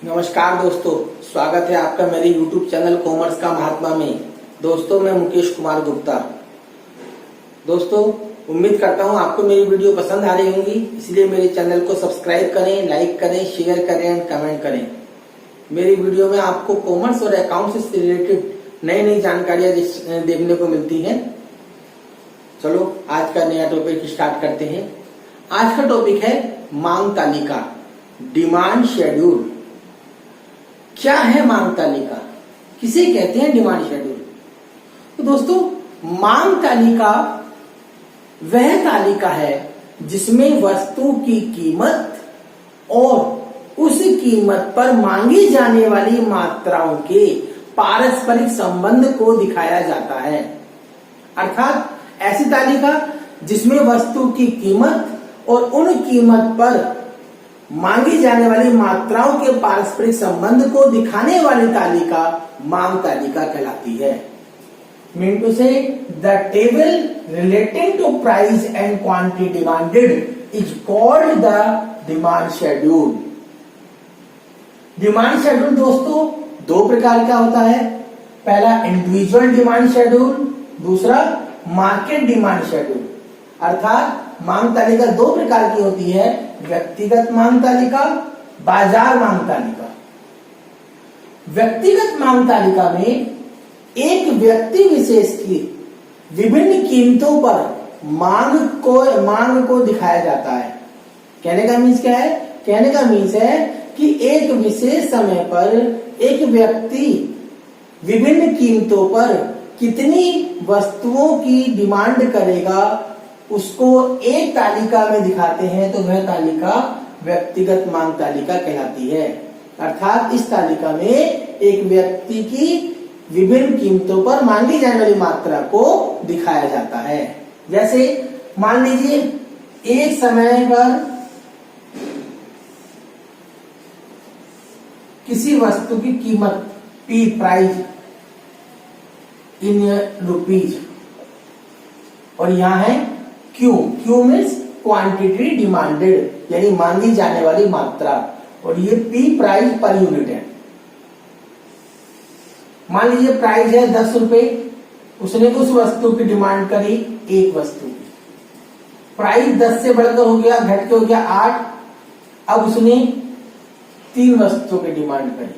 नमस्कार दोस्तों, स्वागत है आपका मेरे YouTube चैनल कॉमर्स का महात्मा में। दोस्तों, मैं मुकेश कुमार गुप्ता। दोस्तों, उम्मीद करता हूं आपको मेरी वीडियो पसंद आ रही होंगी, इसलिए मेरे चैनल को सब्सक्राइब करें, लाइक करें, शेयर करें एंड कमेंट करें। मेरी वीडियो में आपको कॉमर्स और अकाउंट्स से रिलेटेड नई नई जानकारियां देखने को मिलती हैं। चलो आज का नया टॉपिक स्टार्ट करते हैं। आज का टॉपिक है मांग तालिका, डिमांड शेड्यूल। क्या है मांग तालिका, किसे कहते हैं डिमांड शेड्यूल? तो दोस्तों, मांग तालिका वह तालिका है जिसमें वस्तु की कीमत और उस कीमत पर मांगी जाने वाली मात्राओं के पारस्परिक संबंध को दिखाया जाता है। अर्थात ऐसी तालिका जिसमें वस्तु की कीमत और उन कीमत पर मांगी जाने वाली मात्राओं के पारस्परिक संबंध को दिखाने वाली तालिका मांग तालिका कहलाती है। Mean to say the table relating to price and quantity demanded is called the demand schedule. Demand schedule दोस्तों दो प्रकार का होता है। पहला इंडिविजुअल डिमांड शेड्यूल, दूसरा मार्केट डिमांड शेड्यूल। अर्थात मांग तालिका दो प्रकार की होती है, व्यक्तिगत मांग तालिका, बाजार मांग तालिका। व्यक्तिगत मांग तालिका में एक व्यक्ति विशेष की विभिन्न कीमतों पर मांग को दिखाया जाता है। कहने का मीन्स क्या है? कहने का मीन्स है कि एक विशेष समय पर एक व्यक्ति विभिन्न कीमतों पर कितनी वस्तुओं की डिमांड करेगा, उसको एक तालिका में दिखाते हैं, तो वह तालिका व्यक्तिगत मांग तालिका कहलाती है। अर्थात इस तालिका में एक व्यक्ति की विभिन्न कीमतों पर मांगी जाने वाली मात्रा को दिखाया जाता है। जैसे मान लीजिए एक समय पर किसी वस्तु की कीमत P प्राइस इन रुपीज और यहां है क्यू मीन्स क्वांटिटी डिमांडेड, यानी मांगी जाने वाली मात्रा, और ये P प्राइस पर यूनिट है। मान लीजिए प्राइस है 10 रुपए, उसने उस वस्तु की डिमांड करी एक वस्तु की। प्राइस 10 से बढ़कर हो गया, घट के हो गया 8, अब उसने 3 वस्तुओं की डिमांड करी,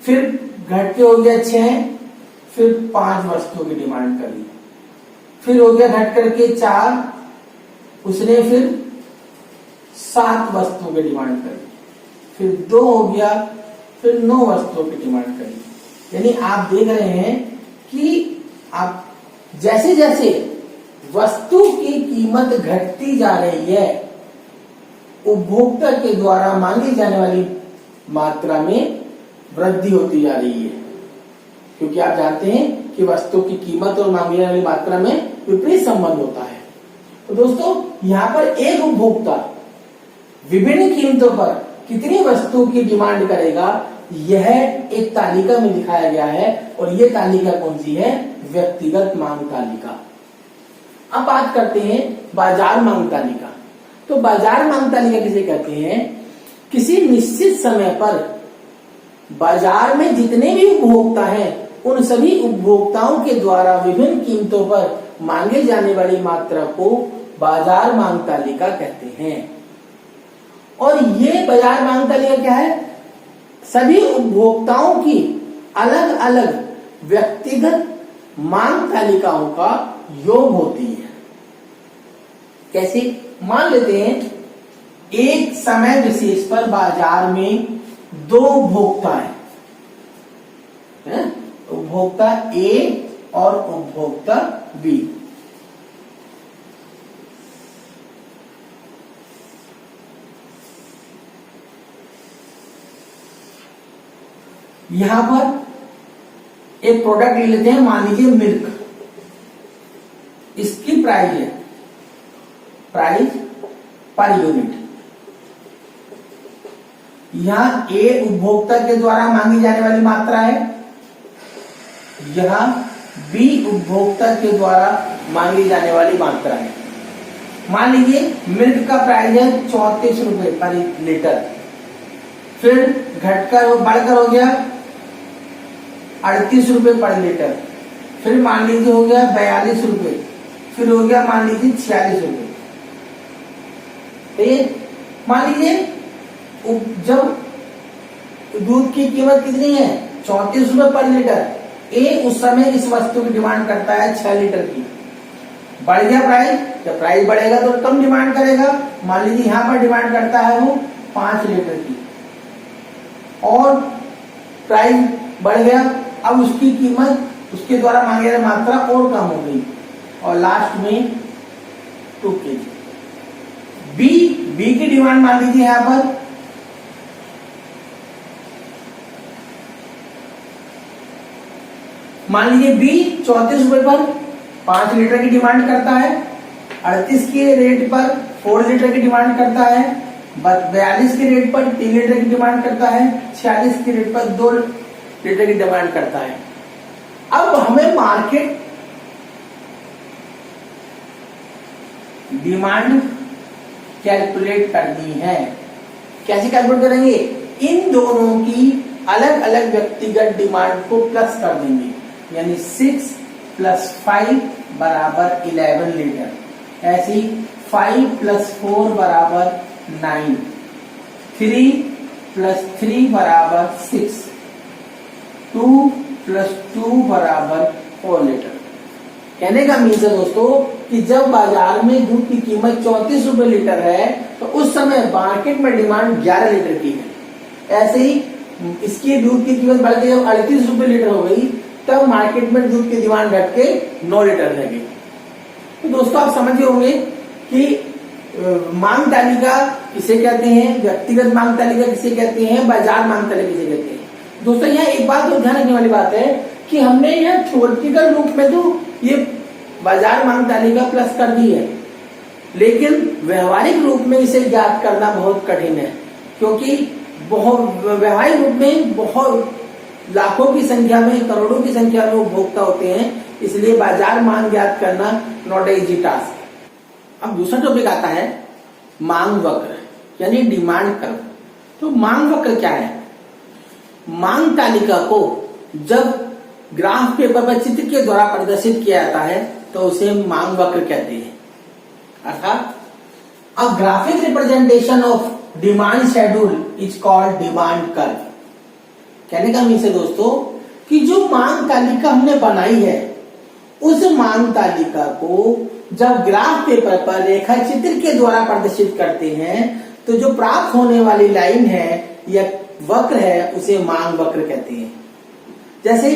फिर घट के हो गया 6, फिर 5 वस्तुओं की डिमांड करी, फिर हो गया घट करके 4, उसने फिर 7 वस्तुओं की डिमांड करी, फिर 2 हो गया, फिर 9 वस्तुओं की डिमांड करी। यानी आप देख रहे हैं कि आप जैसे जैसे वस्तु की कीमत घटती जा रही है, उपभोक्ता के द्वारा मांगी जाने वाली मात्रा में वृद्धि होती जा रही है। क्योंकि आप जानते हैं कि वस्तु की कीमत और मांगी जाने वाली मात्रा में विपरीत संबंध होता है। तो दोस्तों, यहाँ पर एक उपभोक्ता विभिन्न कीमतों पर कितनी वस्तु की डिमांड करेगा, यह एक तालिका में दिखाया गया है, और यह तालिका कौन सी है? व्यक्तिगत मांग तालिका। अब बात करते हैं बाजार मांग तालिका। तो बाजार मांग तालिका किसे कहते हैं? किसी निश्चित समय पर बाजार में जितने भी उपभोक्ता हैं, उन सभी उपभोक्ताओं के द्वारा विभिन्न कीमतों पर मांगे जाने वाली मात्रा को बाजार मांग तालिका कहते हैं। और ये बाजार मांग तालिका क्या है? सभी उपभोक्ताओं की अलग अलग व्यक्तिगत मांग तालिकाओं का योग होती है। कैसे? मान लेते हैं एक समय विशेष पर बाजार में 2 उपभोक्ता है, उपभोक्ता A और उपभोक्ता B। यहां पर एक प्रोडक्ट ले लेते हैं, मान लीजिए मिल्क। इसकी प्राइस है, प्राइस पर यूनिट। यहां A उपभोक्ता के द्वारा मांगी जाने वाली मात्रा है, यहां B उपभोक्ता के द्वारा मांगी जाने वाली मात्रा है। मान लीजिए मिल्क का प्राइस है 34 रुपए पर लीटर, फिर घटकर बढ़कर हो गया 38 रुपए पर लीटर, फिर मान लीजिए हो गया 42 रुपए, फिर हो गया मान लीजिए 46 रुपए। मान लीजिए जब दूध की कीमत कितनी है 34 रुपए पर लीटर, ए उस समय इस वस्तु की डिमांड करता है 6 लीटर की। बढ़ गया प्राइस, जब प्राइस बढ़ेगा तो कम डिमांड करेगा। मान लीजिए यहां पर डिमांड करता है वो 5 लीटर की, और प्राइस बढ़ गया, अब उसकी कीमत उसके द्वारा मांगी गई मात्रा और कम हो गई, और लास्ट में 2 kg। बी की डिमांड मान लीजिए यहां पर मान लीजिए बी 34 रुपए पर 5 लीटर की डिमांड करता है, 38 के रेट पर 4 लीटर की डिमांड करता है, 42 के रेट पर 3 लीटर की डिमांड करता है, 46 के रेट पर 2 लीटर की डिमांड करता है। अब हमें मार्केट डिमांड कैलकुलेट करनी है। कैसे कैलकुलेट करेंगे? इन दोनों की अलग अलग व्यक्तिगत डिमांड को प्लस कर देंगे, यानी 6 + 5 = 11 लीटर। ऐसी 5 + 4 = 9, 3 + 3 = 6, 2 + 2 = 4 लीटर। कहने का मीन्स है दोस्तों कि जब बाजार में दूध की कीमत 34 रुपए लीटर है तो उस समय मार्केट में डिमांड 11 लीटर की है। ऐसे ही इसकी दूध की कीमत बढ़ के जब 38 रुपए लीटर हो गई तब मार्केट में दूध की डिमांड घट के 9 लीटर रह गई। तो दोस्तों आप समझ होंगे कि मांग तालिका किसे कहते हैं, व्यक्तिगत मांग तालिका किसे कहते हैं, बाजार मांग तालिका किसे कहते हैं। दोस्तों यहाँ एक बात तो ध्यान रखने वाली बात है कि हमने यह थ्योरेटिकल रूप में तो ये बाजार मांग तालिका प्लस कर दी है, लेकिन व्यवहारिक रूप में इसे ज्ञात करना बहुत कठिन है, क्योंकि बहुत व्यवहारिक रूप में बहुत लाखों की संख्या में, करोड़ों की संख्या में उपभोक्ता होते हैं, इसलिए बाजार मांग ज्ञात करना नॉट ए इजी टास्क। अब दूसरा टॉपिक आता है मांग वक्र, यानी डिमांड कर्व। तो मांग वक्र क्या है? मांग तालिका को जब ग्राफ पेपर पर चित्र के द्वारा प्रदर्शित किया जाता है तो उसे मांग वक्र कहते हैं। अर्थात अ graphic representation of demand schedule is called demand curve. कहने का मीन्स है दोस्तों कि जो मांग तालिका हमने बनाई है उस मांग तालिका को जब ग्राफ पेपर पर रेखा चित्र के द्वारा प्रदर्शित करते हैं तो जो प्राप्त होने वाली लाइन है या वक्र है उसे मांग वक्र कहते हैं। जैसे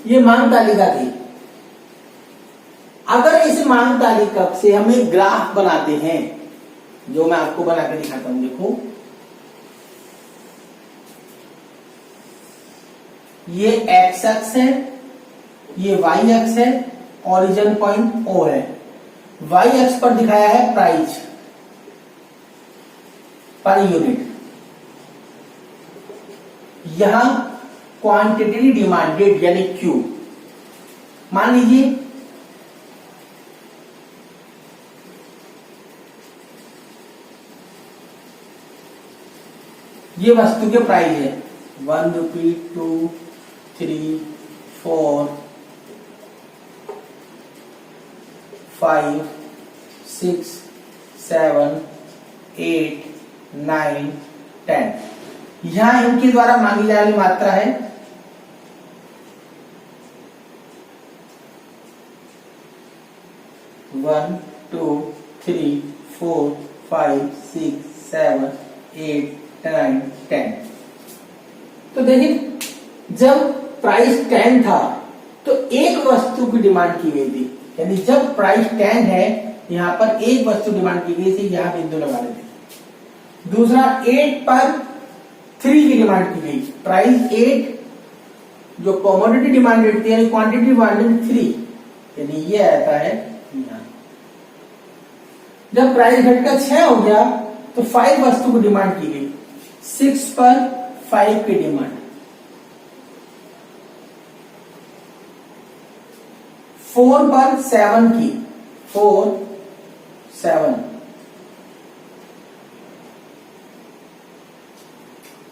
ये मांग तालिका थी, अगर इस मांग तालिका से हमें ग्राफ बनाते हैं, जो मैं आपको बना के दिखाता हूं, देखो ये एक्स अक्ष है, ये वाई अक्ष है, ओरिजिन पॉइंट ओ है। वाई अक्ष पर दिखाया है प्राइस पर यूनिट, यहां क्वांटिटी डिमांडेड यानी क्यू। मान लीजिए ये वस्तु के प्राइस है 1 रुपी, 2, 3, 4, 5, 6, 7, 8, 9, 10। यहां इनके द्वारा मांगी जाने वाली मात्रा है 1, 2, 3, 4, 5, 6, 7, 8, 9, 10। तो देखिए जब प्राइस 10 था तो एक वस्तु की डिमांड की गई थी, यानी जब प्राइस 10 है यहां पर एक वस्तु डिमांड की गई थी, यहां बिंदु लगा देते। दूसरा 8 पर 3 की डिमांड की गई, प्राइस 8 जो कमोडिटी डिमांडेड थी यानी क्वांटिटी डिमांडेड 3, यानी ये आता है यहां। जब प्राइस घटकर 6 हो गया तो 5 वस्तु की डिमांड की गई, 6 पर 5 की डिमांड, 4 पर 7 की, 4, 7,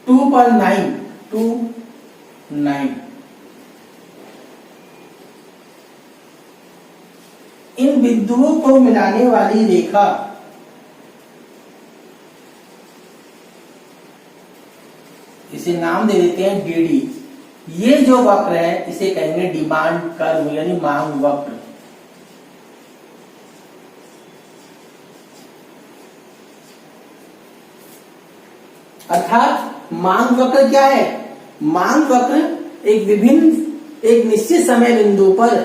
2 पर 9, 9। इन बिंदुओं को मिलाने वाली रेखा इसे नाम दे देते हैं DD। ये जो वक्र है इसे कहेंगे डिमांड कर्व यानी मांग वक्र। अर्थात मांग वक्र क्या है? मांग वक्र एक निश्चित समय बिंदु पर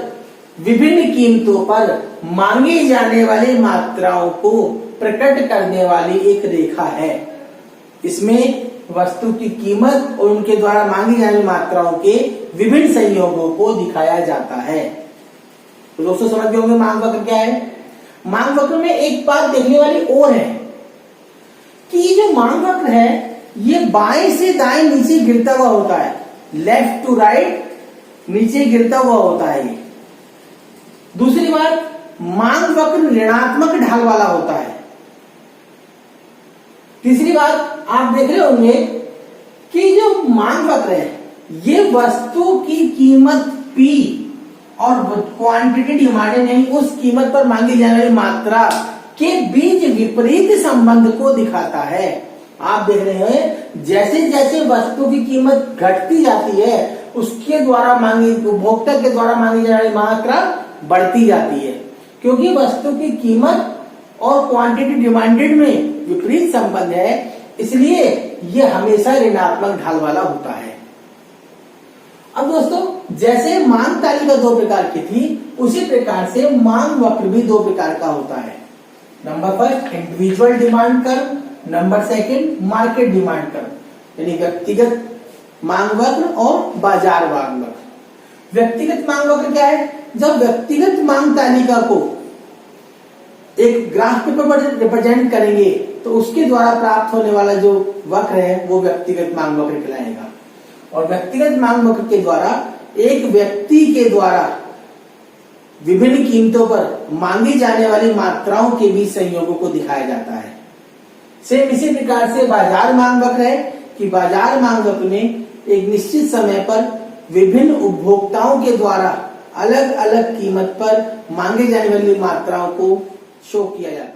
विभिन्न कीमतों पर मांगी जाने वाली मात्राओं को प्रकट करने वाली एक रेखा है। इसमें वस्तु की कीमत और उनके द्वारा मांगी जाने वाली मात्राओं के विभिन्न संयोगों को दिखाया जाता है। तो दोस्तों समझ गए होंगे मांग वक्र क्या है। मांग वक्र में एक बात देखने वाली और है कि ये जो मांग वक्र है ये बाएं से दाएं नीचे गिरता हुआ होता है, लेफ्ट टू राइट नीचे गिरता हुआ होता है। ये दूसरी बात, मांग वक्र ऋणात्मक ढाल वाला होता है। तीसरी बात, आप देख रहे होंगे कि जो मांग वक्र है ये वस्तु की कीमत P और क्वांटिटी डिमांडेड यानी उस कीमत पर मांगी जाने वाली मात्रा के बीच विपरीत संबंध को दिखाता है। आप देख रहे हैं जैसे जैसे वस्तु की कीमत घटती जाती है उसके द्वारा उपभोक्ता के द्वारा मांगी जाने वाली मात्रा बढ़ती जाती है, क्योंकि वस्तु की कीमत और क्वांटिटी डिमांडेड में विपरीत संबंध है, इसलिए यह हमेशा ऋणात्मक ढाल वाला होता है। अब दोस्तों जैसे मांग तालिका 2 प्रकार की थी उसी प्रकार से मांग वक्र भी 2 प्रकार का होता है। Number first individual demand curve, number second market demand curve यानी व्यक्तिगत मांग वक्र और बाजार मांग वक्र। व्यक्तिगत मांग वक्र क्या है? जब व्यक्तिगत मांग तालिका को एक ग्राफ पेपर पर रिप्रेजेंट करेंगे तो उसके द्वारा प्राप्त होने वाला जो वक्र है वो व्यक्तिगत मांग वक्र कहलाएगा। और व्यक्तिगत मांग वक्र के द्वारा एक व्यक्ति के द्वारा विभिन्न कीमतों पर मांगी जाने वाली मात्राओं के बीच संयोगों को दिखाया जाता है। सेम इसी प्रकार से बाजार मांग वक्र है कि बाजार मांग वक्र में एक निश्चित समय पर विभिन्न उपभोक्ताओं के द्वारा अलग अलग कीमत पर मांगे जाने वाली मात्राओं को शो किया जाता है।